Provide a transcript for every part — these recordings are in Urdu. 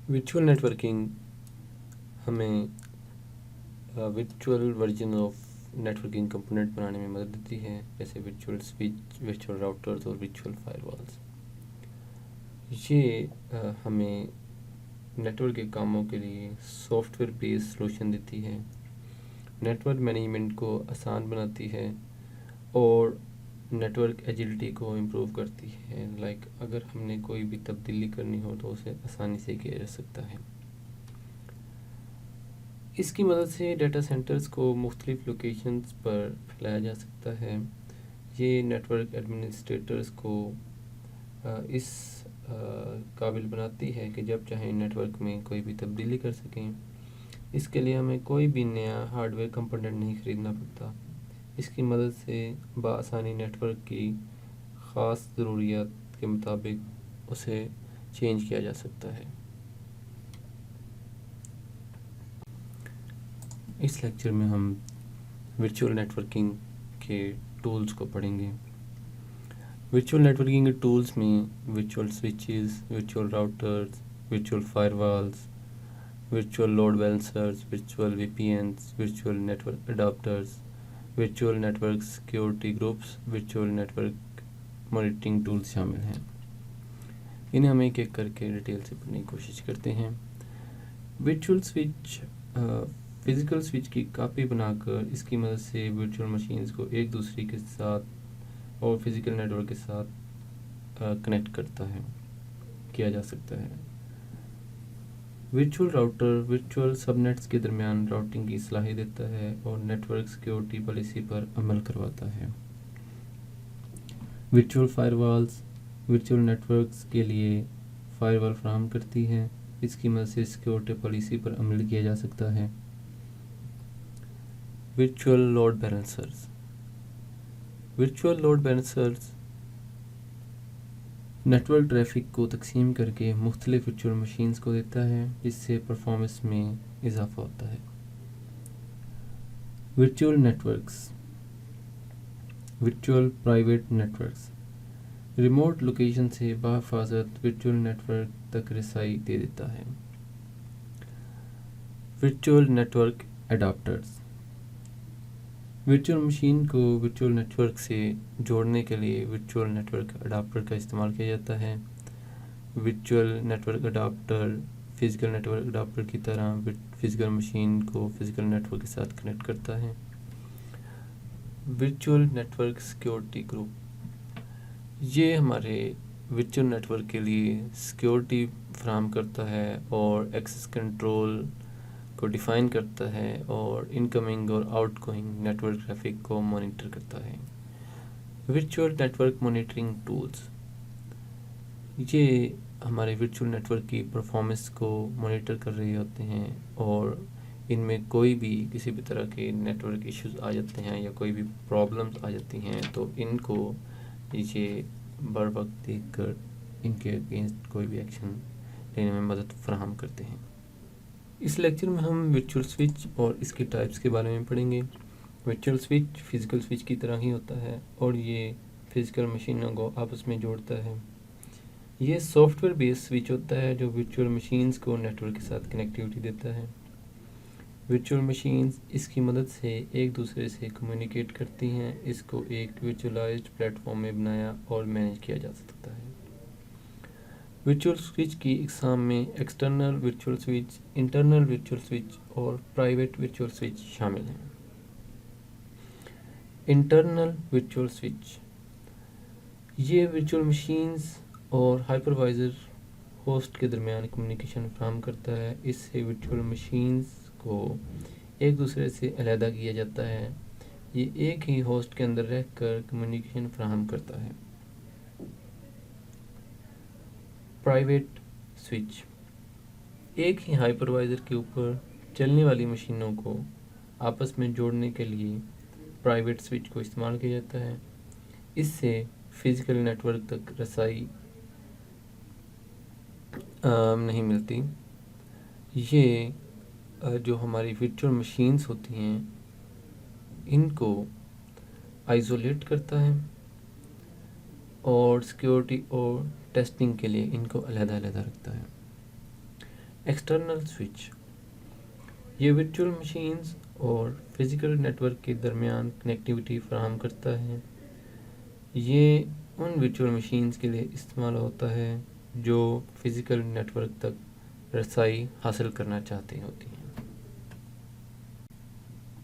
ورچوئل نیٹورکنگ ہمیں virtual version of networking component بنانے میں مدد دیتی ہے، جیسے ورچوئل سوئچ، ورچوئل راؤٹرز اور ورچوئل فائر والز۔ یہ ہمیں نیٹورک کے کاموں کے لیے سافٹ ویئر بیس سلوشن دیتی ہے، نیٹورک مینجمنٹ کو آسان بناتی ہے اور نیٹورک ایجلٹی کو امپروو کرتی ہے۔ اگر ہم نے کوئی بھی تبدیلی کرنی ہو تو اسے آسانی سے کیا جا سکتا ہے۔ اس کی مدد سے ڈیٹا سینٹرز کو مختلف لوکیشنز پر پھیلایا جا سکتا ہے۔ یہ نیٹورک ایڈمنسٹریٹرز کو اس قابل بناتی ہے کہ جب چاہیں نیٹ ورک میں کوئی بھی تبدیلی کر سکیں۔ اس کے لیے ہمیں کوئی بھی نیا ہارڈ ویئر کمپوننٹ نہیں خریدنا پڑتا۔ اس کی مدد سے بآسانی نیٹ ورک کی خاص ضروریات کے مطابق اسے چینج کیا جا سکتا ہے۔ اس لیکچر میں ہم ورچوئل نیٹورکنگ کے ٹولز کو پڑھیں گے۔ ورچوئل نیٹورکنگ کے ٹولز میں virtual switches, virtual routers, virtual firewalls, virtual load balancers, virtual V P Ns, virtual network adapters, virtual network security groups, virtual network monitoring tools شامل ہیں۔ انہیں ہم ایک ایک کر کے ڈیٹیل سے پڑھنے کی کوشش کرتے ہیں۔ ورچوئل سوئچ فزیکل سوئچ کی کاپی بنا کر اس کی مدد سے ورچوئل مشینز کو ایک دوسرے کے ساتھ اور فزیکل نیٹ ورک کے ساتھ کنیکٹ کیا جا سکتا ہے۔ Virtual router virtual subnets کے درمیان راؤٹنگ کی صلاحیت دیتا ہے اور نیٹ ورک سیکیورٹی پالیسی پر عمل کرواتا ہے۔ Virtual firewalls virtual networks کے لیے فائر وال فراہم کرتی ہے۔ اس کی مدد سے سیکیورٹی پالیسی پر عمل کیا جا سکتا ہے۔ Virtual load balancers virtual load balancers network traffic کو تقسیم کر کے مختلف ورچوئل مشینز کو دیتا ہے، جس سے پرفارمنس میں اضافہ ہوتا ہے۔ Virtual networks virtual private networks remote location سے بحفاظت ورچوئل نیٹ ورک تک رسائی دے دیتا ہے۔ Virtual network adapters virtual machine کو ورچوئل نیٹ ورک سے جوڑنے کے لیے ورچوئل نیٹ ورک اڈاپٹر کا استعمال کیا جاتا ہے۔ Virtual network adapter physical network adapter کی طرح فزیکل مشین کو فزیکل نیٹ ورک کے ساتھ کنیکٹ کرتا ہے۔ Virtual network security group یہ ہمارے ورچوئل نیٹ ورک کے لیے سیکیورٹی فراہم کرتا ہے اور ایکسیس کنٹرول کو ڈیفائن کرتا ہے اور انکمنگ اور outgoing network traffic کو مانیٹر کرتا ہے۔ Virtual network monitoring tools یہ ہمارے ورچوئل نیٹ ورک کی پرفارمنس کو مانیٹر کر رہے ہوتے ہیں اور ان میں کوئی بھی کسی بھی طرح کے نیٹ ورک ایشوز آ جاتے ہیں یا کوئی بھی پرابلمز آ جاتی ہیں تو ان کو یہ بر وقت دیکھ کر ان کے اگینسٹ کوئی بھی ایکشن لینے میں مدد فراہم کرتے ہیں۔ اس لیکچر میں ہم ورچوئل سوئچ اور اس کے ٹائپس کے بارے میں پڑھیں گے۔ ورچوئل سوئچ فزیکل سوئچ کی طرح ہی ہوتا ہے اور یہ فزیکل مشینوں کو آپس میں جوڑتا ہے۔ یہ سافٹ ویئر بیس سوئچ ہوتا ہے جو ورچوئل مشینز کو نیٹ ورک کے ساتھ کنیکٹیوٹی دیتا ہے۔ ورچوئل مشینز اس کی مدد سے ایک دوسرے سے کمیونیکیٹ کرتی ہیں۔ اس کو ایک ورچوئلائزڈ پلیٹ فارم میں بنایا اور مینیج کیا جا سکتا ہے۔ ورچوئل سوئچ کی اقسام میں external virtual switch, internal virtual switch اور پرائیویٹ ورچوئل سوئچ شامل ہیں۔ انٹرنل ورچوئل سوئچ یہ ورچوئل مشینز اور ہائپروائزر ہوسٹ کے درمیان کمیونیکیشن فراہم کرتا ہے۔ اس سے ورچوئل مشینز کو ایک دوسرے سے علیحدہ کیا جاتا ہے۔ یہ ایک ہی ہوسٹ کے اندر رہ کر کمیونیکیشن فراہم کرتا ہے۔ پرائیویٹ سوئچ ایک ہی ہائپروائزر کے اوپر چلنے والی مشینوں کو آپس میں جوڑنے کے لیے پرائیویٹ سوئچ کو استعمال کیا جاتا ہے۔ اس سے فزیکل نیٹ ورک تک رسائی نہیں ملتی۔ یہ جو ہماری ورچوئل مشینز ہوتی ہیں ان کو آئزولیٹ کرتا ہے اور سیکیورٹی اور ٹیسٹنگ کے لیے ان کو علیحدہ رکھتا ہے۔ ایکسٹرنل سوئچ یہ ورچوئل مشینز اور فزیکل نیٹ ورک کے درمیان کنیکٹیوٹی فراہم کرتا ہے. یہ ان ورچوئل مشینز کے لیے استعمال ہوتا ہے جو فزیکل نیٹ ورک تک رسائی حاصل کرنا چاہتی ہوتی ہیں.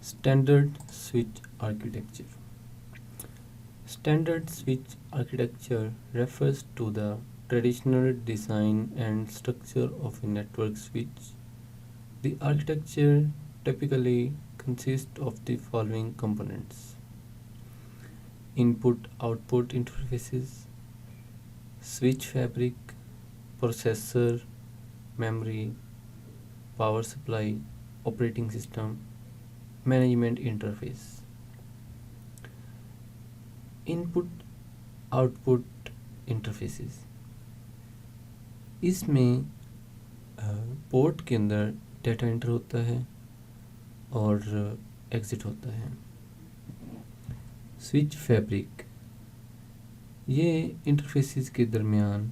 Standard switch architecture. Standard switch architecture refers to the traditional design and structure of a network switch. The architecture typically consists of the following components: input-output interfaces, switch fabric, processor, memory, power supply, operating system, management interface. Input out interfaces اس میں پورٹ کے اندر ڈیٹا انٹر ہوتا ہے اور ایگزٹ ہوتا ہے. سوئچ فیبرک یہ انٹرفیسز کے درمیان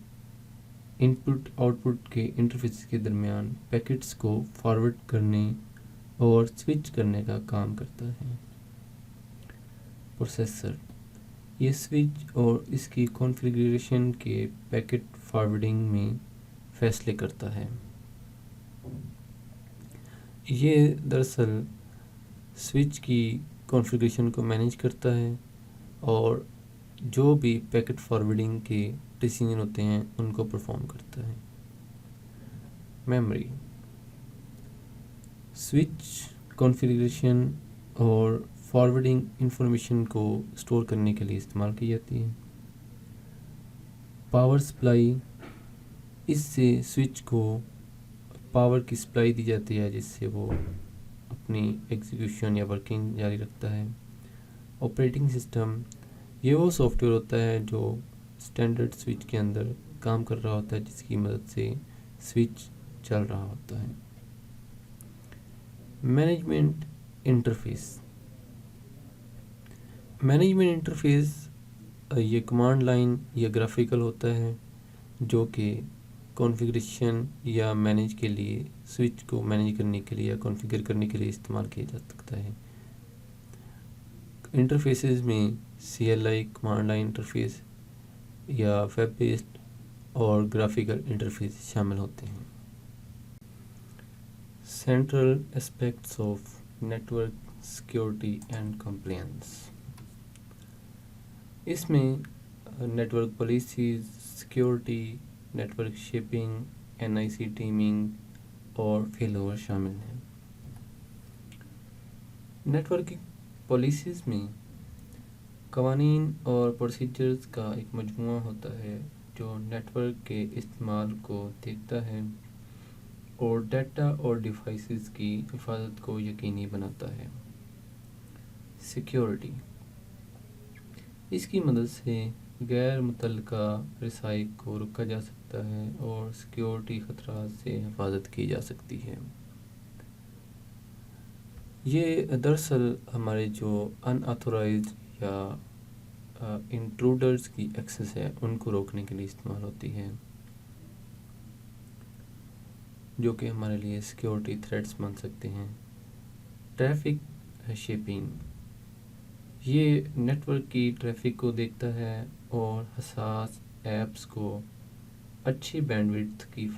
انپٹ آؤٹ پٹ کے انٹرفیسز کے درمیان پیکٹس کو فارورڈ کرنے اور سوئچ کرنے کا کام کرتا ہے. پروسیسر یہ سوئچ اور اس کی کانفیگریشن کے پیکٹ فارورڈنگ میں فیصلے کرتا ہے. یہ دراصل سوئچ کی کانفیگریشن کو مینیج کرتا ہے اور جو بھی پیکٹ فارورڈنگ کے ڈیسیژن ہوتے ہیں ان کو پرفارم کرتا ہے. میموری سوئچ کانفیگریشن اور فارورڈنگ انفارمیشن کو اسٹور کرنے کے لیے استعمال کی جاتی ہے. پاور سپلائی اس سے سوئچ کو پاور کی سپلائی دی جاتی ہے جس سے وہ اپنی ایگزیکیوشن یا ورکنگ جاری رکھتا ہے. آپریٹنگ سسٹم یہ وہ سافٹ ویئر ہوتا ہے جو اسٹینڈرڈ سوئچ کے اندر کام کر رہا ہوتا ہے جس کی مدد سے سوئچ چل رہا ہوتا ہے. مینجمنٹ انٹرفیس یہ کمانڈ لائن یا گرافیکل ہوتا ہے جو کہ کانفیگریشن یا مینیج کے لیے سوئچ کو مینیج کرنے کے لیے یا کانفیگر کرنے کے لیے استعمال کیا جا سکتا ہے. انٹرفیسز میں CLI کمانڈ لائن انٹرفیس یا ویب بیسڈ اور گرافیکل انٹرفیس شامل ہوتے ہیں. Central aspects of network security and compliance اس میں network policies, security, network shaping, NIC teaming اور فیل اوور شامل ہیں. نیٹورکنگ پالیسیز میں قوانین اور پروسیجرز کا ایک مجموعہ ہوتا ہے جو نیٹ ورک کے استعمال کو دیکھتا ہے اور ڈیٹا اور ڈیوائسز کی حفاظت کو یقینی بناتا ہے. سیکیورٹی اس کی مدد سے غیر متعلقہ رسائی کو روکا جا سکتا ہے اور سیکیورٹی خطرات سے حفاظت کی جا سکتی ہے. یہ دراصل ہمارے جو ان آتھورائزڈ یا انٹروڈرز کی ایکسس ہے ان کو روکنے کے لیے استعمال ہوتی ہے جو کہ ہمارے لیے سیکیورٹی تھریٹس بن سکتے ہیں. ٹریفک شیپنگ یہ نیٹ ورک کی ٹریفک کو دیکھتا ہے اور حساس ایپس کو اچھی بینڈ وڈتھ کی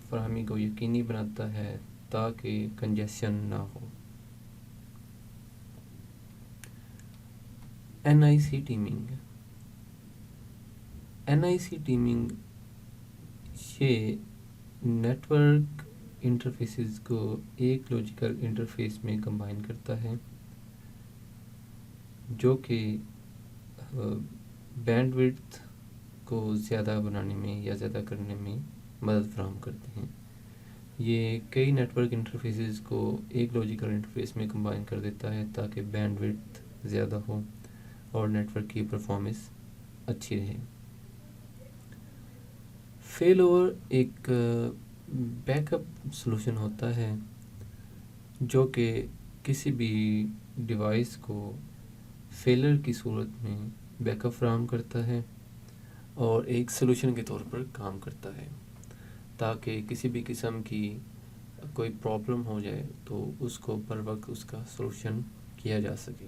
فراہمی کو یقینی بناتا ہے تاکہ کنجیشن نہ ہو. NIC ٹیمنگ یہ نیٹ ورک انٹرفیسز کو ایک لاجیکل انٹرفیس میں کمبائن کرتا ہے جو کہ بینڈ وڈتھ کو زیادہ بنانے میں یا زیادہ کرنے میں مدد فراہم کرتے ہیں. یہ کئی نیٹ ورک انٹرفیسز کو ایک لاجیکل انٹرفیس میں کمبائن کر دیتا ہے تاکہ بینڈ وڈتھ زیادہ ہو اور نیٹ ورک کی پرفارمنس اچھی رہے. فیل اوور ایک بیک اپ سلوشن ہوتا ہے جو کہ کسی بھی ڈیوائس کو فیلر کی صورت میں بیک اپ فراہم کرتا ہے اور ایک سلوشن کے طور پر کام کرتا ہے. تاکہ کسی بھی قسم کی کوئی پرابلم ہو جائے تو اس کو بر وقت اس کا سولوشن کیا جا سکے.